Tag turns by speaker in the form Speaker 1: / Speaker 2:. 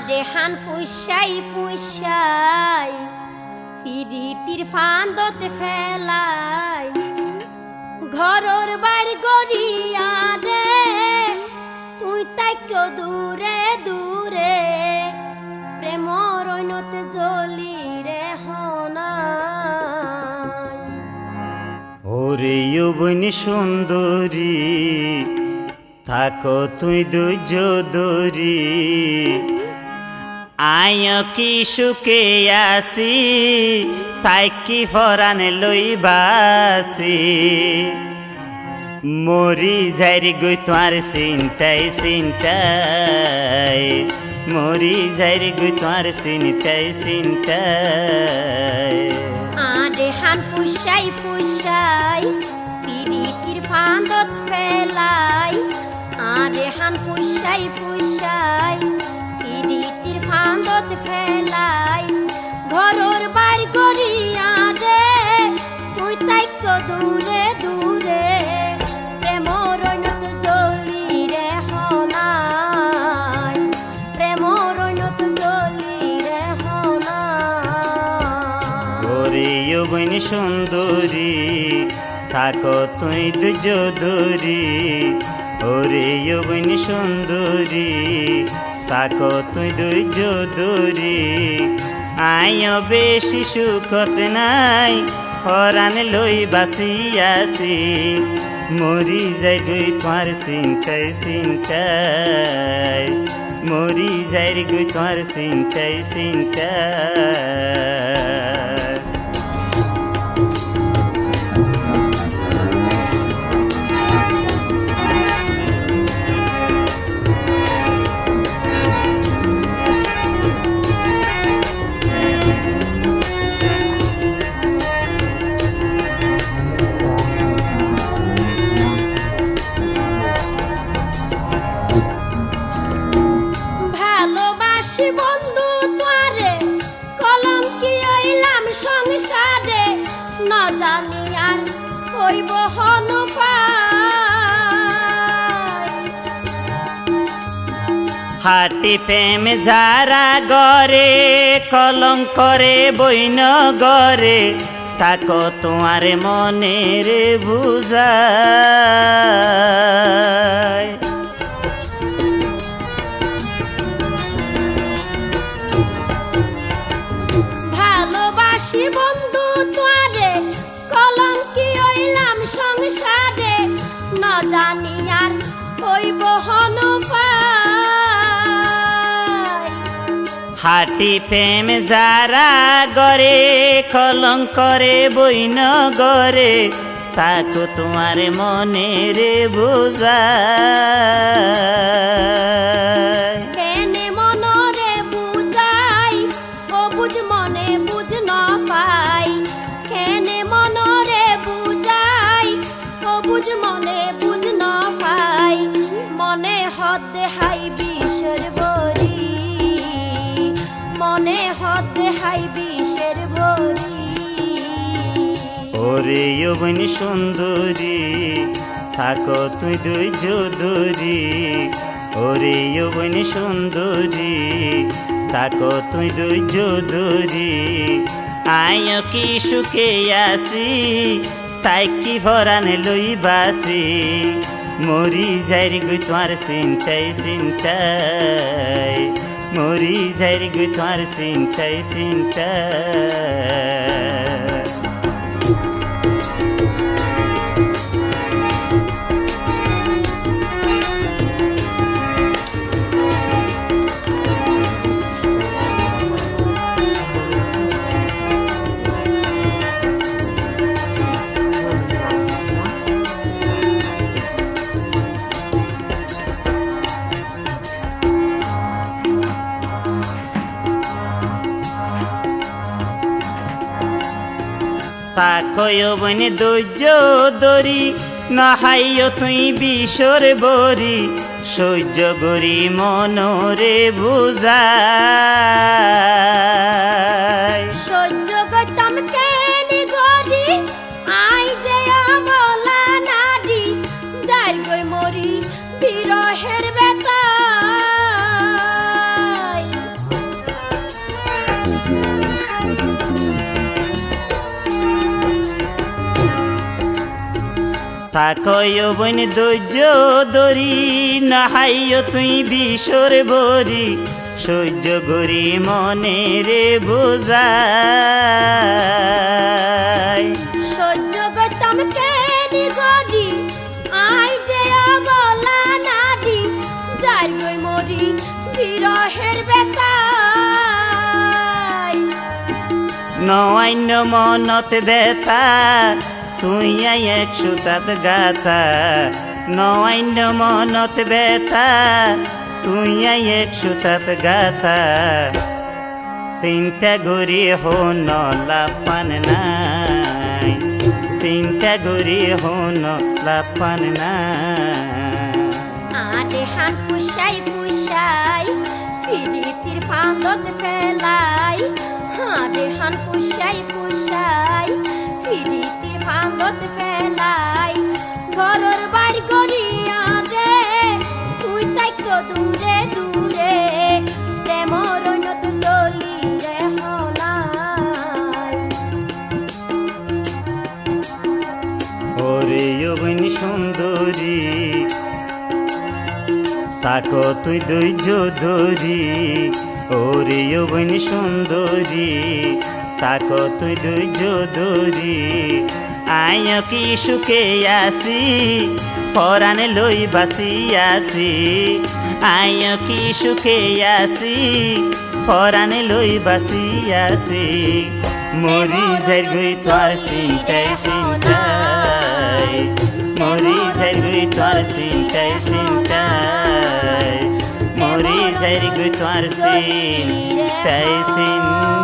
Speaker 1: আদেহান ফুসাই ফুসাই পিরিতির ফান্দতে ফেলাই ঘরর বাইর গড়িয়া রে তুই তাইক দূরে দূরে প্রেমর ঐনতে জ্বলি রে হনাই।
Speaker 2: ওরে যৌবনী সুন্দরী থাকো তুই দুজ দরি আয় কি সুখে আসি তাই কি ফরান লইবাসি মরি যাইরি গই তোমার চিন্তাই চিন্তাই মরি যাইরি গই তোমার চিন্তাই চিন্তাই।
Speaker 1: আদেহান ফুসাই ফুসাই পিরিতির ফান্দত ফেলাই আদেহান ফুসাই ফুসাই পিরিতির ফান্দত ফেলাই ঘরর বাইর গড়িয়া রে তুই তাইক দূরে দূরে প্রেমর ঐনত জ্বলি রে হনাই প্রেমর ঐনত জ্বলি রে হনাই।
Speaker 2: ওরে যৌবনী সুন্দরী থাকো তুই দুজ দরি ওরে যৌবনী সুন্দরী থাকো তুই দুজ দরি আয় বেশি সুখত নাই হরান লই বাসিয়াছি মরি যাই গই তোমার চিন্তাই চিন্তাই মরি যাই গই তোমার চিন্তাই চিন্তাই।
Speaker 1: ভালোবাসি বন্ধু তোরে কলঙ্কি হইলাম সংসারে না জানি আর হইব হনুপায়।
Speaker 2: হাটি প্রেম যারা গরে কলম করে বইন গরে তাকো তোমার মনের বুঝায়।
Speaker 1: ভালোবাসি বন্ধু তোরে কলঙ্কি হইলাম সংসারে না জানি আর হইব হনুপায়।
Speaker 2: হাটি প্রেম যারা গরে কলম করে বইন গরে তাকো তোমার মনের বুঝায়।
Speaker 1: কেনে মনরে বুঝাই ও বুঝ মনে বুঝ না পাই কেনে মনরে বুঝাই ও বুঝ মনে বুঝ না পাই মনে হদ দেহাই বিষের বরি মনে হদ দেহাই বিষের বরি।
Speaker 2: ওরে যৌবনী সুন্দরী থাকো তুই দুজ দরি ওরে যৌবনী সুন্দরী থাকো তুই দুজ দরি আয় কি সুখে আসি তাই কি ভরান লইবাসি মরি যাইরি গই তোমার চিন্তাই চিন্তাই মরি যাইরি গই তোমার চিন্তাই চিন্তাই। থাকো যৌবনী দুজ দরি নহাইও তুই বিষর বরি সহ্য করি মনরে বুঝায়।
Speaker 1: সহ্য করতাম কেনে গরি আই যে অবলা নাডি যাই গই মরি বিরহের বেতায়।
Speaker 2: থাকয় বইন ধৈর্য ধরি নাহাইও তুই বিষর বরি সহ্য করি মনে রে বোঝাই
Speaker 1: সহ্য করতাম কেনি গরি আই যে অবলা নাদি যাই গই মরি বিরহের বেতাই
Speaker 2: নয়ন্য মনত ব্যথা তুই আই 107 গাথা নয়ন্য মনত ব্যথা তুই আই 107 গাথা চিন্তা করি হন লাফান নাই চিন্তা করি হন লাফান নাই
Speaker 1: আদে হান পুষাই পুষাই পিরিতির ফাঁদত ফেলাই আদে হান পুষাই পুষাই পিরিতির ফাঁদত ফেলাই ঘরের বাড়ি করিয়া দে তুই থাকো দূরে দূরে প্রেমর নতুন দলি রে হলাই
Speaker 2: ওরে অবনি সুন্দরী তাকো তুই ধৈর্য ধরি ওরে অবনি সুন্দরী তাকো তুই ধৈর্য ধরি আয় কি সুখে আসি পরাণে লই বাসি আসি আয় কি সুখে আসি পরাণে লই বাসি আসি মরি যাই গই তোর চিন্তায় চিন্তায় মরি যাই গই তোর চিন্তায় চিন্তায় মরি যাই গই তোর চিন্তায় চিন্তায়